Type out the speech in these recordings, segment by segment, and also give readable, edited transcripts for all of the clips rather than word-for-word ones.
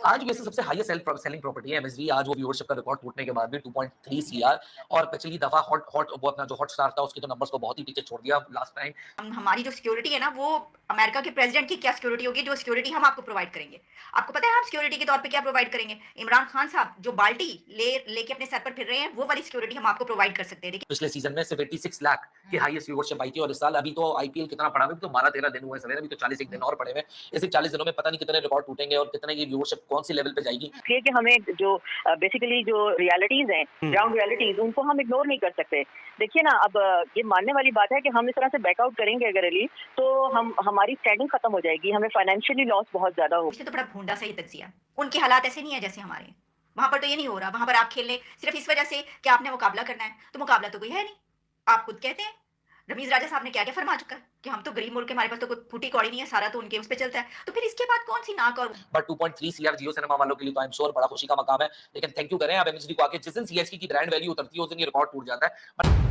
आज वैसे सबसे हाईएस्ट सेलिंग प्रॉपर्टी है एमएसडी। आज वो व्यूअरशिप का रिकॉर्ड टूटने के बाद भी 2.3 सीआर, और पिछली दफा हॉट हॉट वो अपना जो हॉटस्टार था उसके तो नंबर्स को बहुत ही पीछे छोड़ दिया लास्ट टाइम। हमारी जो सिक्योरिटी है ना, वो अमेरिका के प्रेसिडेंट की क्या सिक्योरिटी होगी जो सिक्योरिटी हम आपको प्रोवाइड करेंगे। आपको पता है हम सिक्योरिटी के तौर पे क्या प्रोवाइड करेंगे? इमरान खान साहब जो बाल्टी लेके अपने सर पर फिर रहे हैं, वो वाली सिक्योरिटी हम आपको प्रोवाइड कर सकते हैं। पिछले सीजन में सिर्फ 86 लाख की हाईएस्ट व्यूअरशिप आई थी, और इस साल अभी तो आईपीएल कितना पड़ा हुआ है, अभी तो 12-13 दिन हुए सवेरे, अभी तो 40 एक दिन और पड़े हुए हैं। इस 40 दिनों में पता नहीं कितने रिकॉर्ड टूटेंगे और कितने की व्यूअरशिप कौन सी लेवल पे जाएगी। इसलिए कि हमें जो बेसिकली जो रियलिटीज हैं, ग्राउंड रियलिटीज, उनको हम इग्नोर नहीं कर सकते। देखिए ना, अब ये मानने वाली बात है कि हम इस तरह से बैकआउट करेंगे अगर रिली, तो हमारी स्टैंडिंग खत्म हो जाएगी, हमें फाइनेंशियली लॉस बहुत ज्यादा होगा। तो बड़ा भूंडा सा ही तज्जिया। उनके हालात ऐसे नहीं है जैसे हमारे। वहां पर तो ये नहीं हो रहा। वहां पर आप खेल ले सिर्फ इस वजह से कि आपने मुकाबला करना है, तो मुकाबला तो कोई है नहीं। आप खुद कहते हैं, रमीज राजा साहब ने क्या क्या फरमा चुका है कि हम तो गरीब मुल्क के, हमारे पास तो कोई फूटी कौड़ी नहीं है, सारा तो उनके उस पे चलता है। तो फिर इसके बाद कौन सी नाक और बट 2.3 सीआर जियो सिनेमा वालों के लिए तो आई एम श्योर बड़ा खुशी का मकाम है। लेकिन थैंक यू करें आप एमएचडी को आके। जिस दिन सीएसके की ब्रांड वैल्यू उतरती है उस दिन ये रिकॉर्ड टूट जाता है।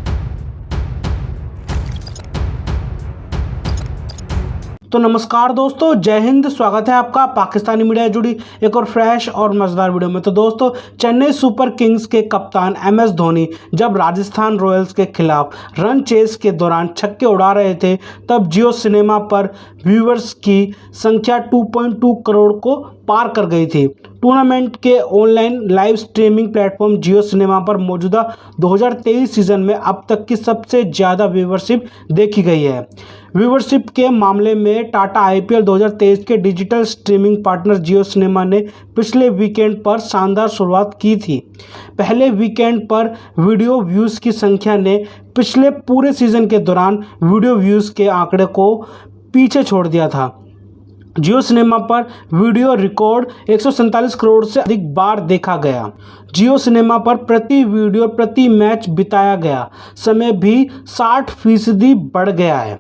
तो नमस्कार दोस्तों, जय हिंद। स्वागत है आपका पाकिस्तानी मीडिया जुड़ी एक और फ्रेश और मज़ेदार वीडियो में। तो दोस्तों, चेन्नई सुपर किंग्स के कप्तान एमएस धोनी जब राजस्थान रॉयल्स के खिलाफ रन चेस के दौरान छक्के उड़ा रहे थे, तब जियो सिनेमा पर व्यूअर्स की संख्या 2.2 करोड़ को पार कर गई थी। टूर्नामेंट के ऑनलाइन लाइव स्ट्रीमिंग प्लेटफॉर्म जियो सिनेमा पर मौजूदा 2023 सीजन में अब तक की सबसे ज़्यादा व्यूअरशिप देखी गई है। व्यूअरशिप के मामले में टाटा आईपीएल 2023 के डिजिटल स्ट्रीमिंग पार्टनर जियो सिनेमा ने पिछले वीकेंड पर शानदार शुरुआत की थी। पहले वीकेंड पर वीडियो व्यूज़ की संख्या ने पिछले पूरे सीजन के दौरान वीडियो व्यूज़ के आंकड़े को पीछे छोड़ दिया था। जियो सिनेमा पर वीडियो रिकॉर्ड 147 करोड़ से अधिक बार देखा गया। जियो सिनेमा पर प्रति वीडियो प्रति मैच बिताया गया समय भी 60% बढ़ गया है।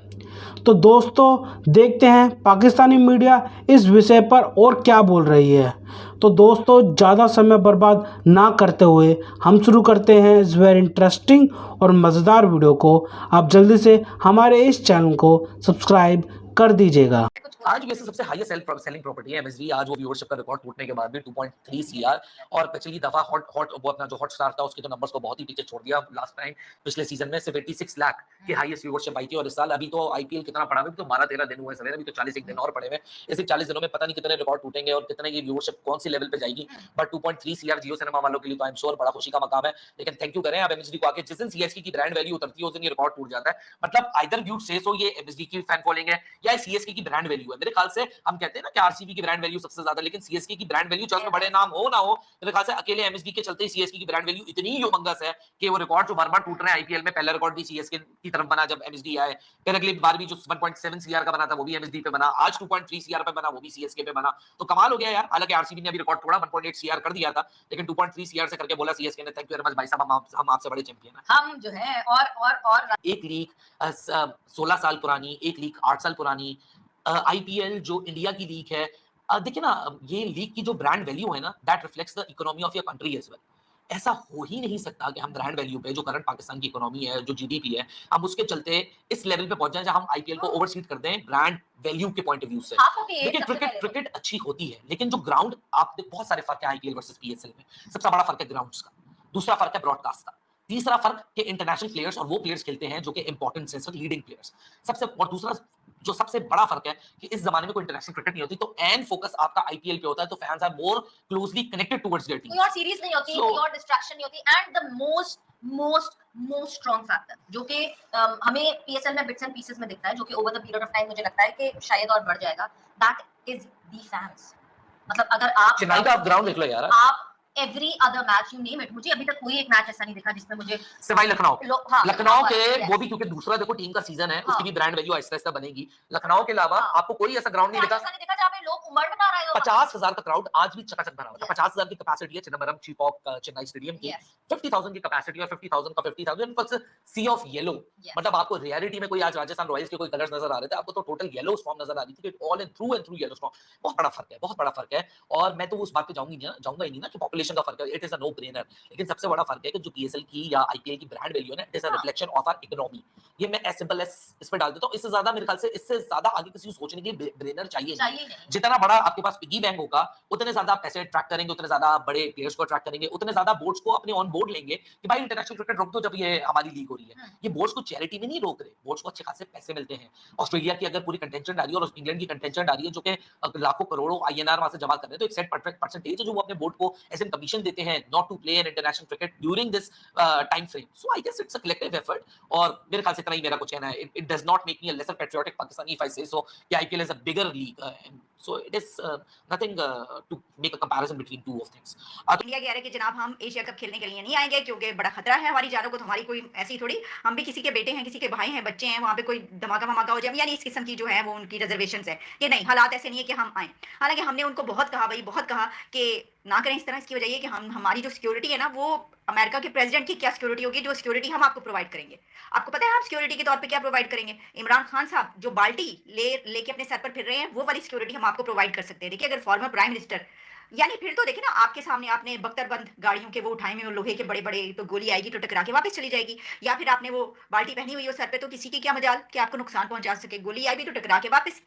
तो दोस्तों, देखते हैं पाकिस्तानी मीडिया इस विषय पर और क्या बोल रही है। तो दोस्तों, ज़्यादा समय बर्बाद ना करते हुए हम शुरू करते हैं इस वेरी इंटरेस्टिंग और मज़ेदार वीडियो को। आप जल्दी से हमारे इस चैनल को सब्सक्राइब कर दीजिएगा। आज वैसे सबसे हाईएस्ट सेलिंग प्रॉपर्टी है एमएसडी। आज वो व्यूअरशिप का रिकॉर्ड टूटने के बाद भी 2.3 सीआर, और पिछली दफा वो अपना जो हॉटस्टार था उसके तो नंबर्स को बहुत ही पीछे छोड़ दिया लास्ट टाइम। पिछले सीजन में सिर्फ 86 लाख की हाईएस्ट व्यूअरशिप आई थी, और इस साल अभी तो आईपीएल कितना पड़ा हुआ है, तो 12-13 दिन हुए सवेरे, अभी तो 40 एक दिन और पड़े हुए हैं। इस 40 दिनों में पता नहीं कितने रिकॉर्ड टूटेंगे और कितने की व्यूअरशिप कौन सी लेवल पे जाएगी। बट 2.3 सीआर जियो सिनेमा वालों के लिए तो आई एम श्योर बड़ा खुशी का मकाम है। लेकिन थैंक यू करें आप एमएचडी को आके। जिस दिन सीएसके की ब्रांड वैल्यू उतरती है उस दिन ये रिकॉर्ड टूट जाता है। मतलब आइदर व्यू से सो ये एमएचडी की फैन फॉलोइंग है या सीएसके की ब्रांड वैल्यू है। मेरे ख्याल से हम कहते हैं ना कि आरसीबी की ब्रांड वैल्यू सबसे ज्यादा, लेकिन सीएसके की ब्रांड वैल्यू चाहे उसमें बड़े नाम हो ना हो, मेरे ख्याल से अकेले एमएसडी के चलते ही सीएसके की ब्रांड वैल्यू इतनी ह्यूमंगस है कि वो रिकॉर्ड जो बार-बार टूट रहे हैं आईपीएल में। पहला रिकॉर्ड भी सीएसके की तरफ बना जब एमएसडी आए, फिर अगली बार भी जो 1.7 सीआर का बना था वो भी एमएसडी पे बना, आज 2.3 सीआर पे बना वो भी सीएसके पे बना। तो कमाल हो गया यार। हालांकि आरसीबी ने अभी रिकॉर्ड तोड़ा, 1.8 सीआर कर दिया था, लेकिन 2.3 सीआर से करके बोला सीएसके ने, थैंक यू वेरी मच भाई साहब, हम आपसे बड़े चैंपियन हैं। हम जो है और एक लीग 16 साल पुरानी, एक लीग 8 साल पुरानी, आईपीएल जो इंडिया की लीग है। देखिए ना, ये लीग की जो ब्रांड वैल्यू है ना, that reflects the economy of your country as well. ऐसा हो ही नहीं सकता कि हम ब्रांड वैल्यू पे, जो करंट पाकिस्तान की इकोनॉमी है, जो जीडीपी है, हम उसके चलते इस लेवल पे पहुंच जाएं जहां हम आईपीएल को ओवरसीड कर दें ब्रांड वैल्यू के पॉइंट ऑफ व्यू से। देखिए, क्रिकेट अच्छी होती है, लेकिन जो ग्राउंड, आप बहुत सारे फर्क है आईपीएल वर्सेस पीएसएल में। सबसे बड़ा फर्क है ग्राउंड्स का, दूसरा फर्क है ब्रॉडकास्ट का, तीसरा फर्क के इंटरनेशनल प्लेयर्स, और वो प्लेयर्स खेलते हैं जो कि इंपॉर्टेंट सेंस लीडिंग प्लेयर्स। और दूसरा जो सबसे बड़ा फर्क है कि इस जमाने में कोई इंटरनेशनल क्रिकेट नहीं होती, तो एंड फोकस आपका आईपीएल पे होता है, तो fans are more closely connected towards their team. कोई और सीरीज नहीं होती, कोई और डिस्ट्रैक्शन नहीं होती। And the most strong factor जो कि हमें पीएसएल में बिट्स एंड पीसेस में दिखता है, जो कि over the period of time मुझे लगता है कि शायद और बढ़ जाएगा, दैट इज द फैंस। मतलब अगर आप चेन्नई का आप ग्राउंड देख लो यार, आप every other match you name it, मुझे अभी तक कोई एक मैच ऐसा नहीं दिखा जिसमें मुझे सिवाय लखनऊ लखनऊ के yes. वो भी क्योंकि दूसरा देखो टीम का सीजन है, उसकी भी ब्रांड वैल्यू आहिस्ता आहिस्ता बनेगी। लखनऊ के अलावा आपको कोई ऐसा ग्राउंड नहीं दिखा जहाँ पे लोग उमड़ बना रहे हो। 50,000 का क्राउड आज भी चकाचक भरा होता है। 50,000 की कैपेसिटी है चिदम्बरम चीपॉक चेन्नई स्टेडियम की। 50,000 की कैपेसिटी और 50,000 का 50,000 प्लस सी ऑफ येलो। मतलब आपको रियलिटी में कोई आज राजस्थान रॉयल्स के कोई कलर्स नजर आ रहे थे, आपको तो टोटल येलो स्टॉर्म नजर आ रही थी, all and through yellow storm. बहुत बड़ा फर्क है, बहुत बड़ा फर्क है। और मैं तो उस बात पे जाऊंगा ही नहीं ना कि पॉपुलेशन कैलकुलेशन का फर्क है, it is a no brainer. लेकिन सबसे बड़ा फर्क है कि जो पीएसएल की या आईपीएल की ब्रांड वैल्यू है ना, it is a reflection of our economy. ये मैं एज सिंपल एज इस पे डाल देता हूँ। इससे ज्यादा मेरे ख्याल से इससे ज्यादा आगे किसी को सोचने की ब्रेनर चाहिए नहीं। जितना बड़ा आपके पास पिगी बैंक होगा, उतने ज्यादा आप पैसे अट्रैक्ट करेंगे, उतने ज्यादा बड़े प्लेयर्स को अट्रैक्ट करेंगे, उतने ज्यादा बोर्ड्स को अपने ऑन बोर्ड लेंगे कि भाई इंटरनेशनल क्रिकेट रोक दो जब ये हमारी लीग हो रही है। ये बोर्ड्स को चैरिटी में नहीं रोक रहे, बोर्ड्स को अच्छे खासे पैसे मिलते हैं। ऑस्ट्रेलिया की अगर पूरी कंटेंशन डाली और इंग्लैंड की कंटेंशन डाली है, जो कि लाखों करोड़ों आईएनआर वहां से जमा कर रहे हैं, तो एक सेट परसेंटेज है जो वो अपने बोर्ड को एज एन कमीशन देते हैं not to play in international cricket during this time frame. So I guess it's a collective effort, और मेरे ख्याल से इतना ही मेरा कुछ कहना है। It does not make me a lesser patriotic Pakistani if I से सो कि IPL is a bigger league, so it is nothing to make a comparison between two of things. India कह रहा है कि जनाब हम एशिया कप खेलने के लिए नहीं आएंगे क्योंकि बड़ा खतरा है हमारी जानों को, तो हमारी कोई ऐसी थोड़ी, हम भी किसी के बेटे हैं, किसी के भाई हैं, बच्चे हैं, वहाँ पे कोई धमाका वमाका हो जाए, यानी इस किस्म की जो है वो उनकी रिजर्वेशन है। ये नहीं, हालात ऐसे नहीं है कि हम आए। हालांकि हमने उनको बहुत कहा भाई, बहुत कहा कि ना करें इस तरह। इसकी वजह ये कि हमारी जो सिक्योरिटी है ना, वो अमेरिका के प्रेसिडेंट की क्या सिक्योरिटी होगी, जो सिक्योरिटी हम आपको प्रोवाइड करेंगे। आपको पता है हम सिक्योरिटी के तौर पे क्या प्रोवाइड करेंगे? इमरान खान साहब जो बाल्टी लेके अपने सर पर फिर रहे हैं, वो वाली सिक्योरिटी हम आपको प्रोवाइड कर सकते हैं। देखिए, अगर फॉर्मर प्राइम मिनिस्टर, यानी फिर तो देखिए ना, आपके सामने आपने बख्तरबंद गाड़ियों के वो उठाए हुए लोहे के बड़े बड़े, तो गोली आएगी तो टकरा के वापस चली जाएगी। या फिर आपने वो बाल्टी पहनी हुई हो सर पे, तो किसी की क्या मजाल कि आपको नुकसान पहुंचा सके, गोली आई भी तो टकरा के वापस।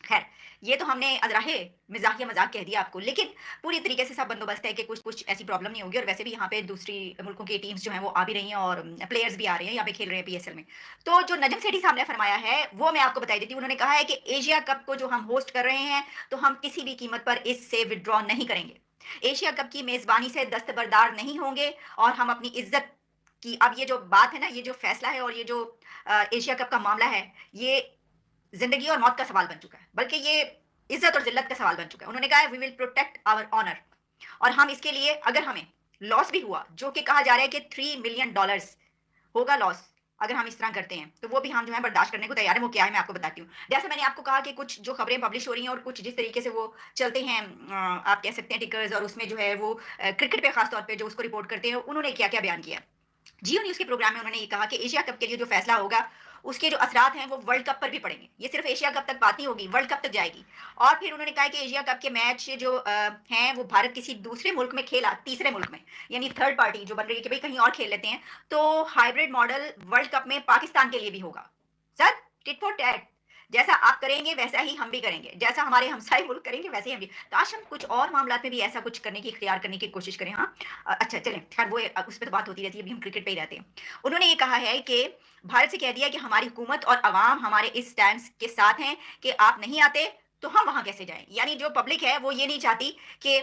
खैर, ये तो हमने अजराहे मिजाकिया मजाक कह दिया आपको, लेकिन पूरी तरीके से सब बंदोबस्त है कि कुछ ऐसी प्रॉब्लम नहीं होगी। और वैसे भी यहाँ पे दूसरी मुल्कों की टीम्स जो हैं वो आ भी रही हैं और प्लेयर्स भी आ रहे हैं, यहाँ पे खेल रहे हैं पीएसएल में। तो जो नजम सेठी साहब ने फरमाया है वो मैं आपको बताई देती हूँ। उन्होंने कहा है कि एशिया कप को जो हम होस्ट कर रहे हैं, तो हम किसी भी कीमत पर इससे विड्रॉ नहीं करेंगे, एशिया कप की मेजबानी से दस्तबरदार नहीं होंगे, और हम अपनी इज्जत की, अब ये जो बात है ना, ये जो फैसला है और ये जो एशिया कप का मामला है, ये जिंदगी और मौत का सवाल बन चुका है, बल्कि ये इज्जत और जिल्लत का सवाल बन चुका है। उन्होंने कहा है we will protect our honour, और हम इसके लिए अगर हमें लॉस भी हुआ, जो कि कहा जा रहा है कि $3 मिलियन होगा लॉस अगर हम इस तरह करते हैं, तो वो भी हम जो है बर्दाश्त करने को तैयार है। वो क्या है मैं आपको बताती हूँ। जैसे मैंने आपको कहा कि कुछ जो खबरें पब्लिश हो रही हैं और कुछ जिस तरीके से वो चलते हैं, आप कह सकते हैं टिकर्स, और उसमें जो है वो क्रिकेट पे खास तौर पे जो उसको रिपोर्ट करते हैं, उन्होंने क्या क्या बयान किया। जियो न्यूज़ के प्रोग्राम में उन्होंने ये कहा कि एशिया कप के लिए जो फैसला होगा, उसके जो असरात हैं वो वर्ल्ड कप पर भी पड़ेंगे। ये सिर्फ एशिया कप तक बात नहीं होगी, वर्ल्ड कप तक जाएगी। और फिर उन्होंने कहा कि एशिया कप के मैच जो हैं वो भारत किसी दूसरे मुल्क में खेला, तीसरे मुल्क में, यानी थर्ड पार्टी जो बन रही है कि भाई कहीं और खेल लेते हैं, तो हाइब्रिड मॉडल वर्ल्ड कप में पाकिस्तान के लिए भी होगा। सर, टिट फॉर टैट, जैसा आप करेंगे वैसा ही हम भी करेंगे, जैसा हमारे हमसाए मुल्क करेंगे वैसे ही हम भी। काश हम कुछ और मामलात में भी ऐसा कुछ करने की, इख्तियार करने की कोशिश करें। हाँ, अच्छा चलें, खैर वो उस पर तो बात होती रहती है, अभी हम क्रिकेट पे ही रहते हैं। उन्होंने ये कहा है कि भारत से कह दिया कि हमारी हुकूमत और अवाम हमारे इस स्टैंड के साथ हैं कि आप नहीं आते तो हम वहां कैसे जाएं। यानी जो पब्लिक है वो ये नहीं चाहती कि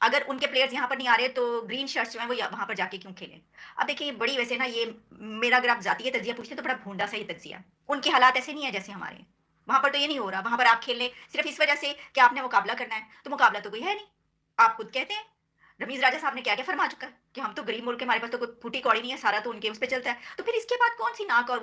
अगर उनके प्लेयर्स यहाँ पर नहीं आ रहे तो ग्रीन शर्ट्स जो हैं वो वहां पर जाके क्यों खेलें। अब देखिए, बड़ी वैसे ना, ये मेरा अगर आप जाती तजिया पूछते तो बड़ा भूंडा सा ही तजिया, उनके हालात ऐसे नहीं है जैसे हमारे। वहां पर तो ये नहीं हो रहा, वहां पर आप खेल लें सिर्फ इस वजह से कि आपने मुकाबला करना है, तो मुकाबला तो कोई है नहीं। आप खुद कहते हैं, रमीज राजा साहब ने क्या क्या फरमा चुका है कि हम तो गरीब मुल्क के, हमारे पास तो कोई फूटी कौड़ी नहीं है, सारा तो उनके उस पर चलता है। तो फिर इसके बाद कौन सी नाक और